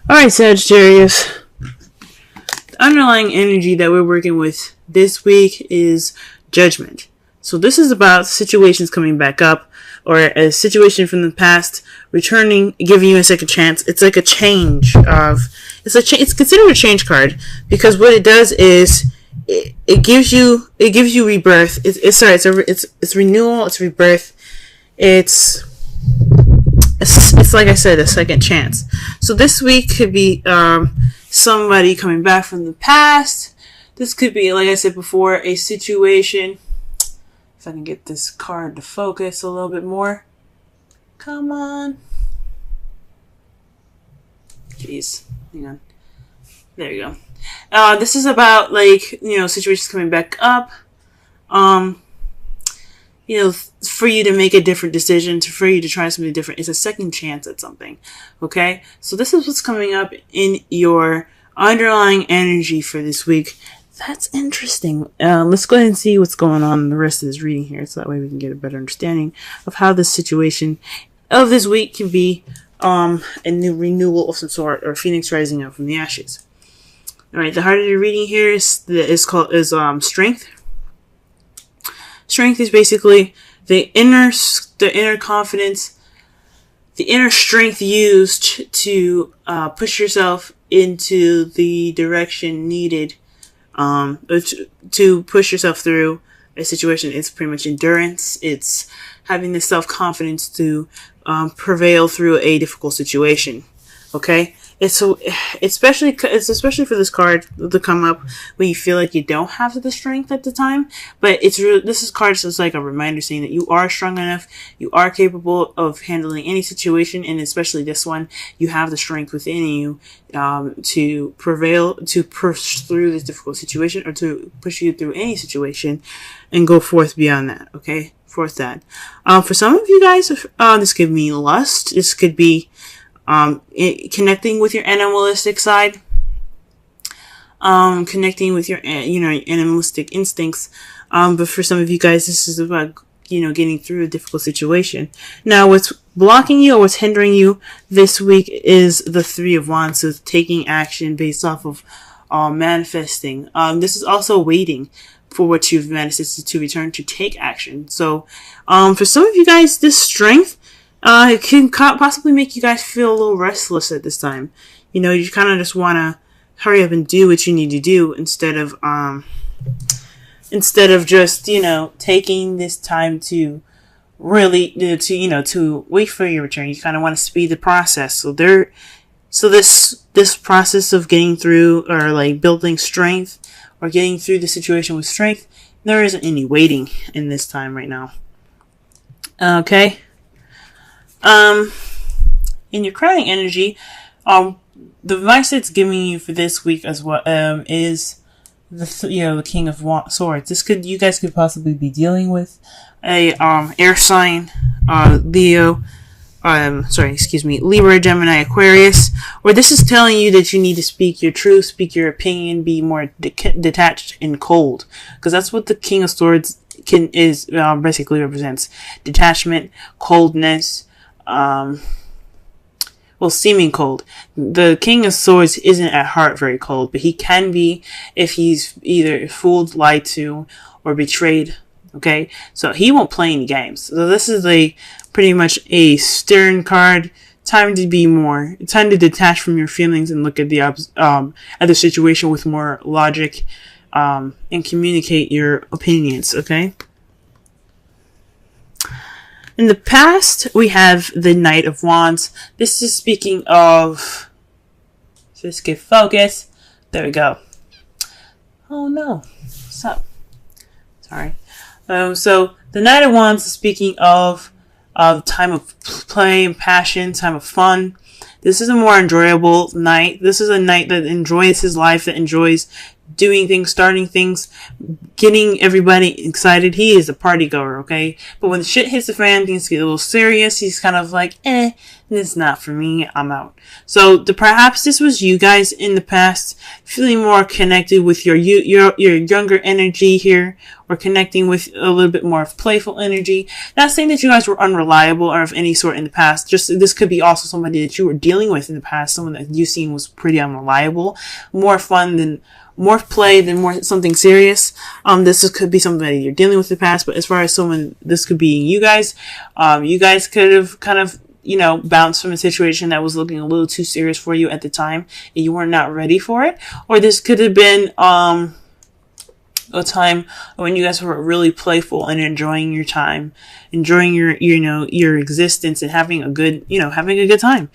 Alright, Sagittarius. The underlying energy that we're working with this week is judgment. So this is about situations coming back up, or a situation from the past returning, giving you a second chance. It's like a change of, it's considered a change card, because what it does is it gives you rebirth. It's renewal. It's rebirth. It's like I said, a second chance. So this week could be somebody coming back from the past. This could be, like I said before, a situation. If I can get this card to focus a little bit more. Come on. Jeez. Hang on. There you go. This is about, situations coming back up. For you to make a different decision, for you to try something different. It's a second chance at something. Okay? So this is what's coming up in your underlying energy for this week. That's interesting. Let's go ahead and see what's going on in the rest of this reading here, so that way we can get a better understanding of how this situation of this week can be a new renewal of some sort, or phoenix rising up from the ashes. All right, the heart of the reading here is strength. Strength is basically the inner confidence, the inner strength used to push yourself into the direction needed, to push yourself through a situation. It's pretty much endurance. It's having the self-confidence to prevail through a difficult situation. Okay? It's especially for this card to come up when you feel like you don't have the strength at the time. But this card is like a reminder saying that you are strong enough, you are capable of handling any situation, and especially this one, you have the strength within you to prevail, to push through this difficult situation, or to push you through any situation and go forth beyond that. Okay, forth that. For some of you guys, this could mean lust. This could be connecting with your animalistic side, connecting with your, animalistic instincts. But for some of you guys, this is about, getting through a difficult situation. Now, what's blocking you or what's hindering you this week is the Three of Wands, so taking action based off of manifesting. This is also waiting for what you've manifested to return, to take action. So, for some of you guys, this strength, it can possibly make you guys feel a little restless at this time. You kind of just want to hurry up and do what you need to do instead of just, taking this time to really, to wait for your return. You kind of want to speed the process. So this process of getting through, or like building strength, or getting through the situation with strength, there isn't any waiting in this time right now. Okay. In your crowning energy, the advice it's giving you for this week as well, is the King of Swords. You guys could possibly be dealing with a, air sign, Libra, Gemini, Aquarius, where this is telling you that you need to speak your truth, speak your opinion, be more detached and cold. Because that's what the King of Swords basically represents. Detachment, coldness, seeming cold. The King of Swords isn't at heart very cold, but he can be if he's either fooled, lied to, or betrayed. Okay, so he won't play any games. So this is pretty much a stern card. Time to detach from your feelings and look at the situation with more logic, and communicate your opinions. Okay. In the past, we have the Knight of Wands. This is speaking of, just get focus. There we go. Oh no, what's up? Sorry. So the Knight of Wands is speaking of time of play and passion, time of fun. This is a more enjoyable night. This is a night that enjoys his life, that enjoys doing things, starting things, getting everybody excited. He is a party goer, okay? But when the shit hits the fan, things get a little serious. He's kind of like, It's not for me. I'm out. So perhaps this was you guys in the past, feeling more connected with your younger energy here, or connecting with a little bit more of playful energy. Not saying that you guys were unreliable or of any sort in the past. Just this could be also somebody that you were dealing with in the past, someone that you seen was pretty unreliable, more play than more something serious. This could be somebody you're dealing with in the past, but as far as someone, this could be you guys. You guys could have kind of, bounced from a situation that was looking a little too serious for you at the time, and you were not ready for it. Or this could have been, a time when you guys were really playful and enjoying your time, enjoying your existence and having a good time.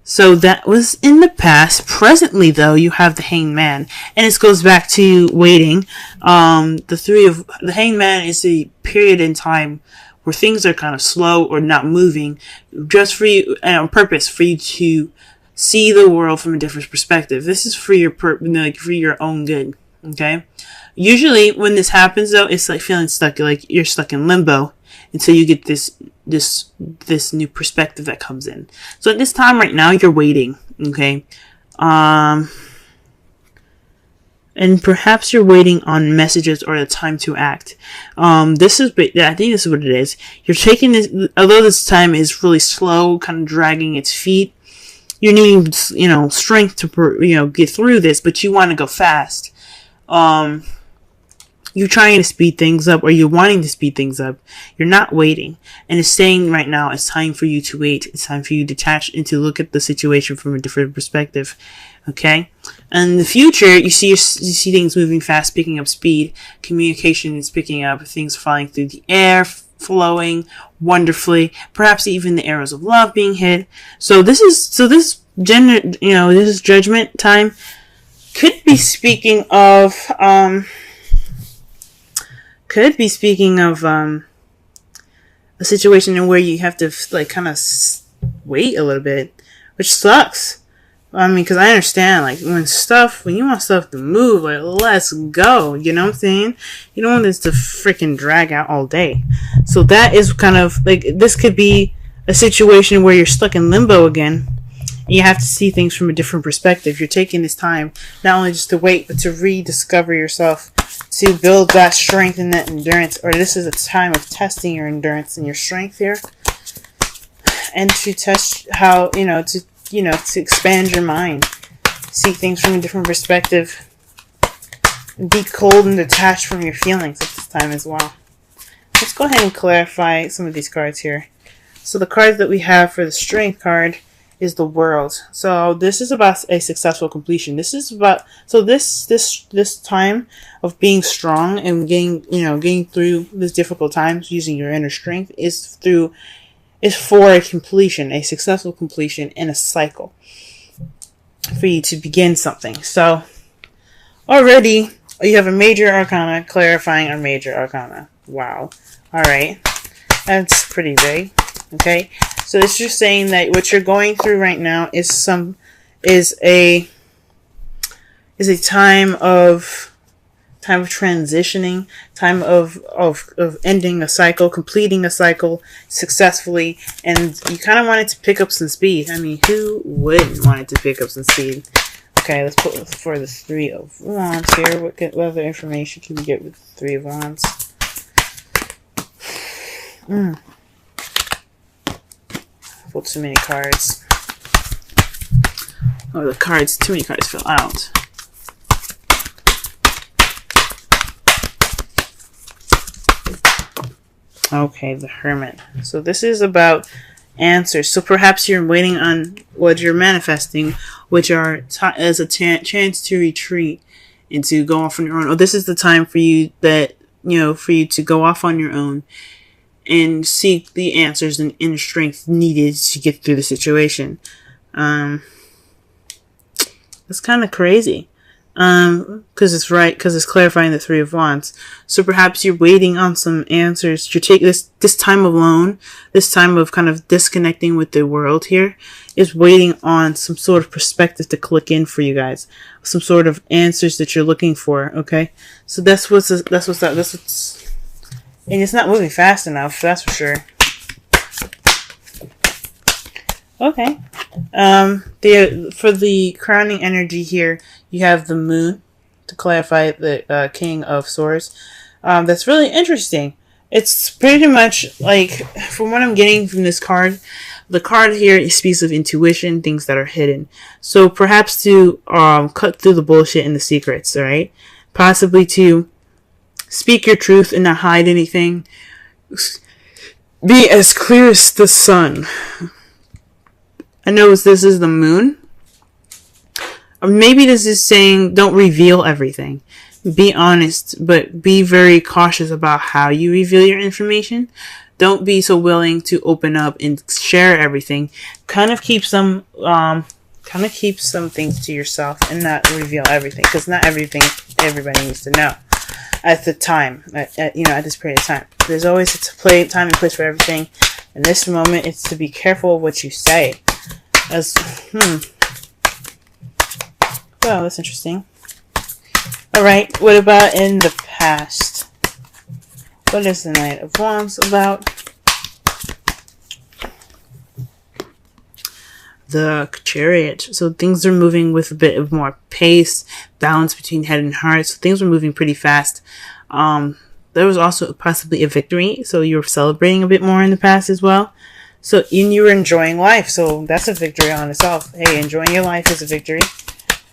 So that was in the past. Presently, though, you have the Hanged Man, and this goes back to waiting. The Hanged Man is a period in time where things are kind of slow or not moving, just for you, and on purpose, for you to see the world from a different perspective. This is for for your own good. Okay. Usually, when this happens, though, it's like feeling stuck, like you're stuck in limbo until you get this new perspective that comes in. So at this time right now, you're waiting. Okay. And perhaps you're waiting on messages or the time to act. I think this is what it is. You're taking this, although this time is really slow, kind of dragging its feet. You're needing, strength to, get through this, but you want to go fast. You're trying to speed things up, or you're wanting to speed things up. You're not waiting. And it's saying right now, it's time for you to wait. It's time for you to detach and to look at the situation from a different perspective. Okay? And in the future, you see things moving fast, picking up speed. Communication is picking up. Things flying through the air, flowing wonderfully. Perhaps even the arrows of love being hit. So this judgment time could be speaking of, a situation in where you have to kind of wait a little bit, which sucks. Because I understand, when you want stuff to move, let's go, you know what I'm saying? You don't want this to freaking drag out all day. So that is kind of, this could be a situation where you're stuck in limbo again, and you have to see things from a different perspective. You're taking this time, not only just to wait, but to rediscover yourself, to build that strength and that endurance. Or this is a time of testing your endurance and your strength here, and to test how, to expand your mind, see things from a different perspective, be cold and detached from your feelings at this time as well. Let's go ahead and clarify some of these cards here. So the cards that we have for the Strength card is the World. So this is about a successful completion. This is about, so this time of being strong and getting through these difficult times using your inner strength is for a completion, a successful completion in a cycle, for you to begin something. So already you have a major arcana clarifying our major arcana. Wow. All right. That's pretty big. Okay. So it's just saying that what you're going through right now is a time of transitioning, time of ending a cycle, completing a cycle successfully, and you kind of want it to pick up some speed. I mean, who wouldn't want it to pick up some speed? Okay, let's put for the Three of Wands here. What other information can we get with the Three of Wands? Pulled too many cards. Oh, too many cards fell out. Okay, the Hermit. So this is about answers. So perhaps you're waiting on what you're manifesting, which are as a chance to retreat and to go off on your own. Or this is the time for you for you to go off on your own and seek the answers and inner strength needed to get through the situation. That's kind of crazy. Because it's clarifying the Three of Wands. So perhaps you're waiting on some answers. You're taking this time alone, this time of kind of disconnecting with the world here, is waiting on some sort of perspective to click in for you guys, some sort of answers that you're looking for. Okay, so that's what's, and it's not moving fast enough. That's for sure. Okay. For the crowning energy here, you have the moon to clarify the King of Swords. That's really interesting. It's pretty much like, from what I'm getting from this card, the card here speaks of intuition, things that are hidden. So perhaps to cut through the bullshit and the secrets, alright? Possibly to speak your truth and not hide anything. Be as clear as the sun. I know this is the moon. Or maybe this is saying don't reveal everything. Be honest, but be very cautious about how you reveal your information. Don't be so willing to open up and share everything. Kind of keep some things to yourself and not reveal everything, because not everything everybody needs to know at the time. At this period of time, there's always a time and place for everything. In this moment, it's to be careful of what you say. Well, that's interesting. Alright, what about in the past? What is the Knight of Wands about? The Chariot. So things are moving with a bit of more pace, balance between head and heart. So things were moving pretty fast. There was also possibly a victory. So you were celebrating a bit more in the past as well. So you were enjoying life. So that's a victory on itself. Hey, enjoying your life is a victory.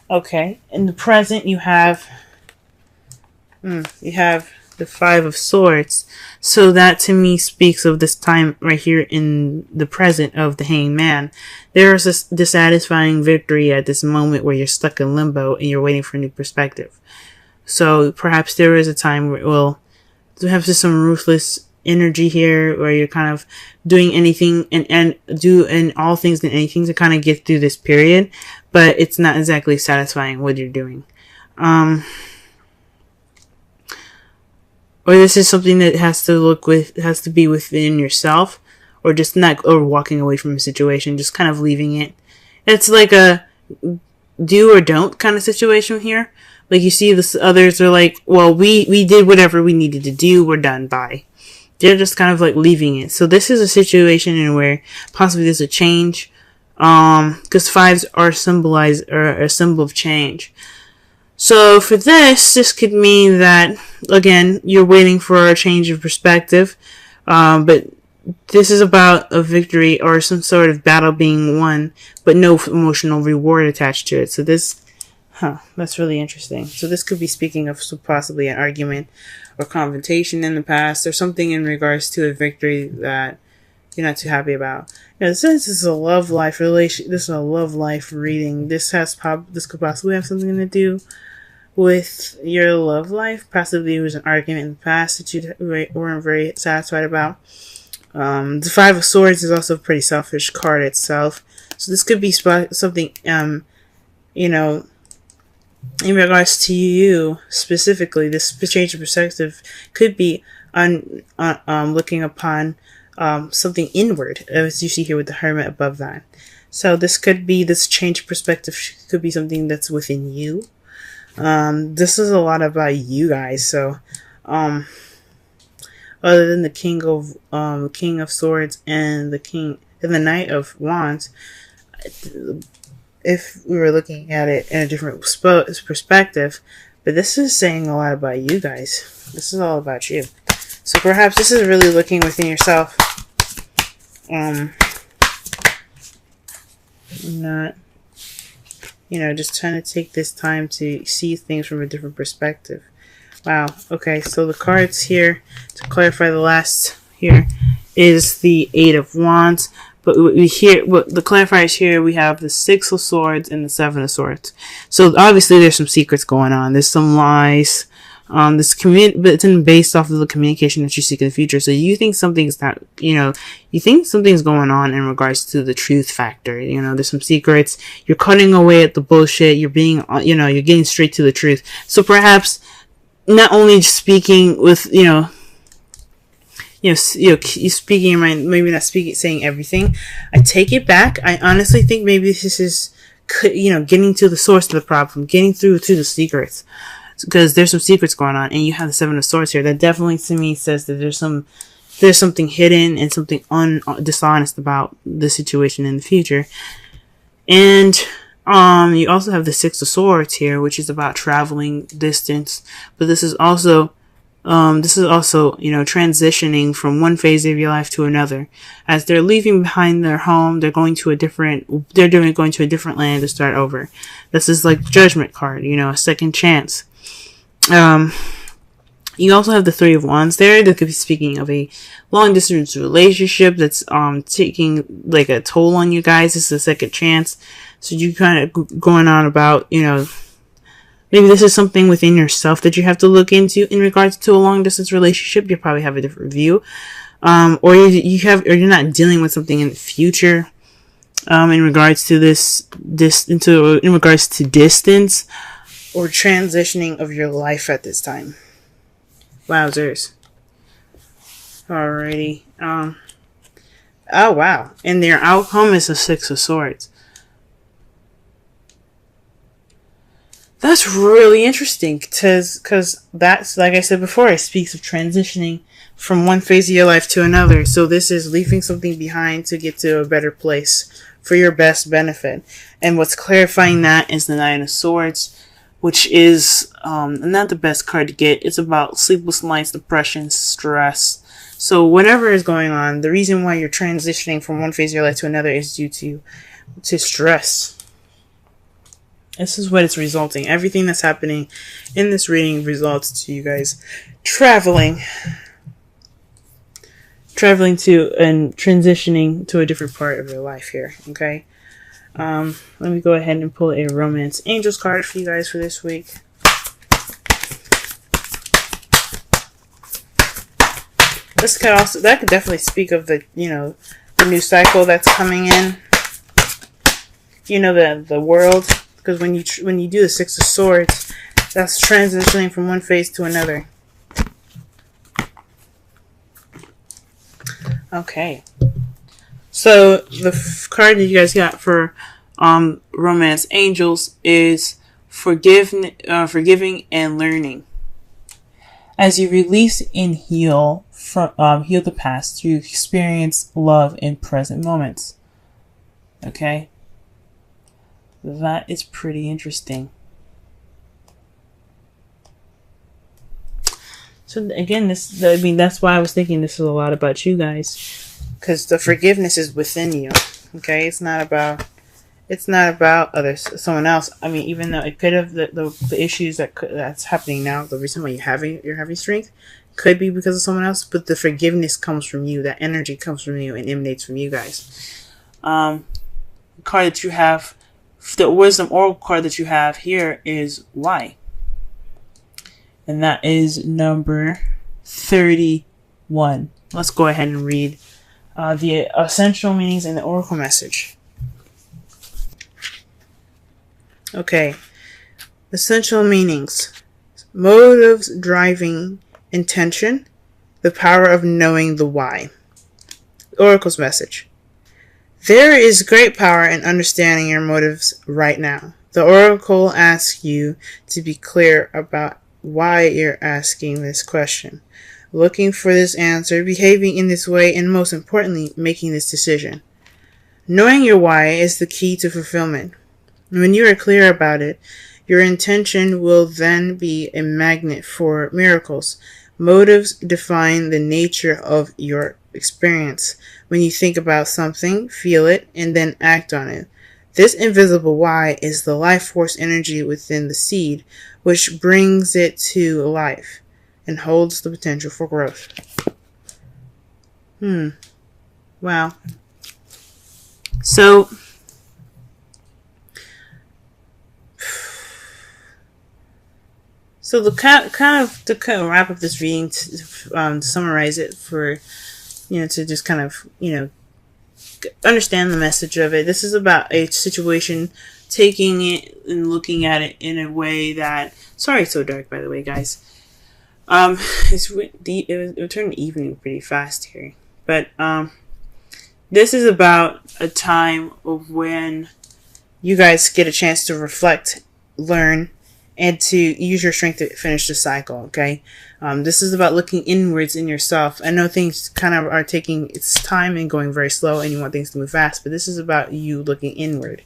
Okay. In the present, you have the Five of Swords. So that to me speaks of this time right here in the present of the Hanged Man. There is this dissatisfying victory at this moment where you're stuck in limbo and you're waiting for a new perspective. So perhaps there is a time where, well, to have just some ruthless energy here where you're kind of doing anything and all things and anything to kind of get through this period, but it's not exactly satisfying what you're doing. Or this is something that has to be within yourself, or just not, or walking away from a situation, just kind of leaving it. It's like a do or don't kind of situation here. Like you see the others are like, well, we did whatever we needed to do, we're done, bye. They're just kind of like leaving it. So this is a situation in where possibly there's a change, because fives are a symbol of change. So for this could mean that, again, you're waiting for a change of perspective, but this is about a victory or some sort of battle being won, but no emotional reward attached to it. So that's really interesting. So this could be speaking of possibly an argument or confrontation in the past, or something in regards to a victory that you're not too happy about. Since this is a love life relation, this is a love life reading. This could possibly have something to do with your love life. Possibly it was an argument in the past that you weren't very satisfied about. The Five of Swords is also a pretty selfish card itself. So this could be something, in regards to you specifically. This change of perspective could be on looking upon something inward, as you see here with the Hermit above that. So this change of perspective could be something that's within you. This is a lot about you guys. So, other than the King of Swords and the Knight of Wands, if we were looking at it in a different perspective, but this is saying a lot about you guys. This is all about you. So perhaps this is really looking within yourself. Not, just trying to take this time to see things from a different perspective. Wow. Okay, so the cards here, to clarify the last here, is the Eight of Wands. But the clarifiers here, we have the Six of Swords and the Seven of Swords. So obviously there's some secrets going on. There's some lies. But it's based off of the communication that you seek in the future. So you think something's going on in regards to the truth factor. There's some secrets. You're cutting away at the bullshit. You're you're getting straight to the truth. So perhaps not only speaking with, you speaking your mind, maybe not saying everything. I take it back. I honestly think maybe this is, getting to the source of the problem, getting through to the secrets. Because there's some secrets going on, and you have the Seven of Swords here. That definitely to me says that there's some there's something hidden and something dishonest about the situation in the future. And you also have the Six of Swords here, which is about traveling distance. But this is also transitioning from one phase of your life to another. As they're leaving behind their home, they're going to a different land to start over. This is like Judgment card, a second chance. You also have the Three of Wands there. That could be speaking of a long distance relationship that's taking like a toll on you guys. This is a second chance. So you kind of going on about, maybe this is something within yourself that you have to look into in regards to a long distance relationship. You probably have a different view. Or you're not dealing with something in the future, in regards to in regards to distance or transitioning of your life at this time. Wowzers. Alrighty. Oh wow. And their outcome is a Six of Swords. That's really interesting because that's, like I said before, it speaks of transitioning from one phase of your life to another. So this is leaving something behind to get to a better place for your best benefit. And what's clarifying that is the Nine of Swords, which is not the best card to get. It's about sleepless nights, depression, stress. So whatever is going on, the reason why you're transitioning from one phase of your life to another is due to stress. This is what it's resulting. Everything that's happening in this reading results to you guys traveling to and transitioning to a different part of your life here. Okay. Let me go ahead and pull a Romance Angels card for you guys for this week. That could definitely speak of the the new cycle that's coming in. The world. Because when you do the Six of Swords, that's transitioning from one phase to another. Okay. So the card that you guys got for Romance Angels is forgiving and learning. As you release and heal the past, you experience love in present moments. Okay. That is pretty interesting. So again, that's why I was thinking this is a lot about you guys, because the forgiveness is within you. Okay, it's not about someone else. I mean, even though it could have the issues that's happening now, the reason why you're having strength could be because of someone else, but the forgiveness comes from you. That energy comes from you and emanates from you guys. The card that you have. The Wisdom Oracle card that you have here is why. And that is number 31. Let's go ahead and read the essential meanings and the Oracle message. Okay. Essential meanings. Motives driving intention. The power of knowing the why. Oracle's message. There is great power in understanding your motives right now. The Oracle asks you to be clear about why you're asking this question, looking for this answer, behaving in this way, and most importantly, making this decision. Knowing your why is the key to fulfillment. When you are clear about it, your intention will then be a magnet for miracles. Motives define the nature of your experience. When you think about something, feel it, and then act on it. This invisible why is the life force energy within the seed, which brings it to life and holds the potential for growth. Wow. So, to kind of wrap up this reading, to summarize it for, to just kind of, understand the message of it. This is about a situation, taking it and looking at it in a way that, sorry it's so dark, by the way, guys. It turned evening pretty fast here. But, this is about a time of when you guys get a chance to reflect, learn, and to use your strength to finish the cycle. Okay. This is about looking inwards in yourself. I know things kind of are taking its time and going very slow, and you want things to move fast, but this is about you looking inward,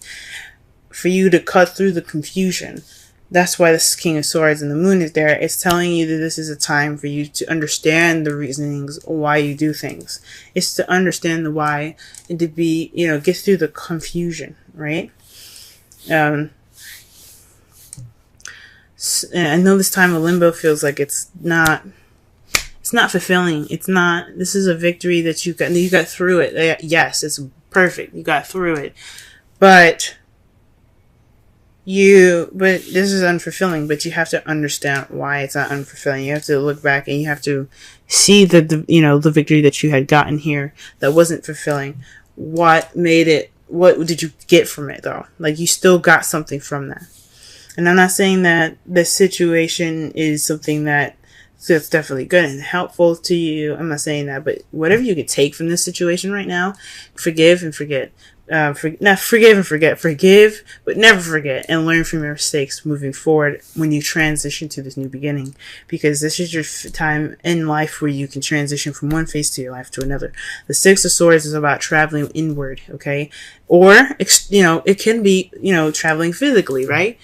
for you to cut through the confusion. That's why this King of Swords and the Moon is there. It's telling you that this is a time for you to understand the reasonings why you do things. It's to understand the why and to be, get through the confusion, right? I know this time of limbo feels like it's not fulfilling. It's not. This is a victory that you got through it. Yes, it's perfect. You got through it, but this is unfulfilling, but you have to understand why it's not unfulfilling. You have to look back and you have to see the victory that you had gotten here that wasn't fulfilling. What made it? What did you get from it though? Like, you still got something from that. And I'm not saying that the situation is something that's definitely good and helpful to you. I'm not saying that, but whatever you could take from this situation right now, forgive and forget. Forgive and forget. Forgive, but never forget, and learn from your mistakes moving forward when you transition to this new beginning. Because this is your time in life where you can transition from one phase to your life to another. The Six of Swords is about traveling inward, okay? Or, it can be, traveling physically, right?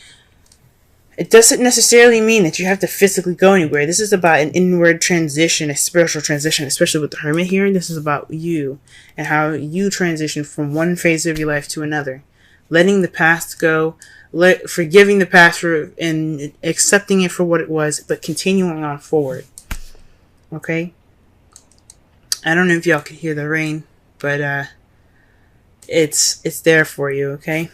It doesn't necessarily mean that you have to physically go anywhere. This is about an inward transition, a spiritual transition, especially with the Hermit here. This is about you and how you transition from one phase of your life to another. Letting the past go, forgiving the past and accepting it for what it was, but continuing on forward. Okay? I don't know if y'all can hear the rain, but it's there for you, okay?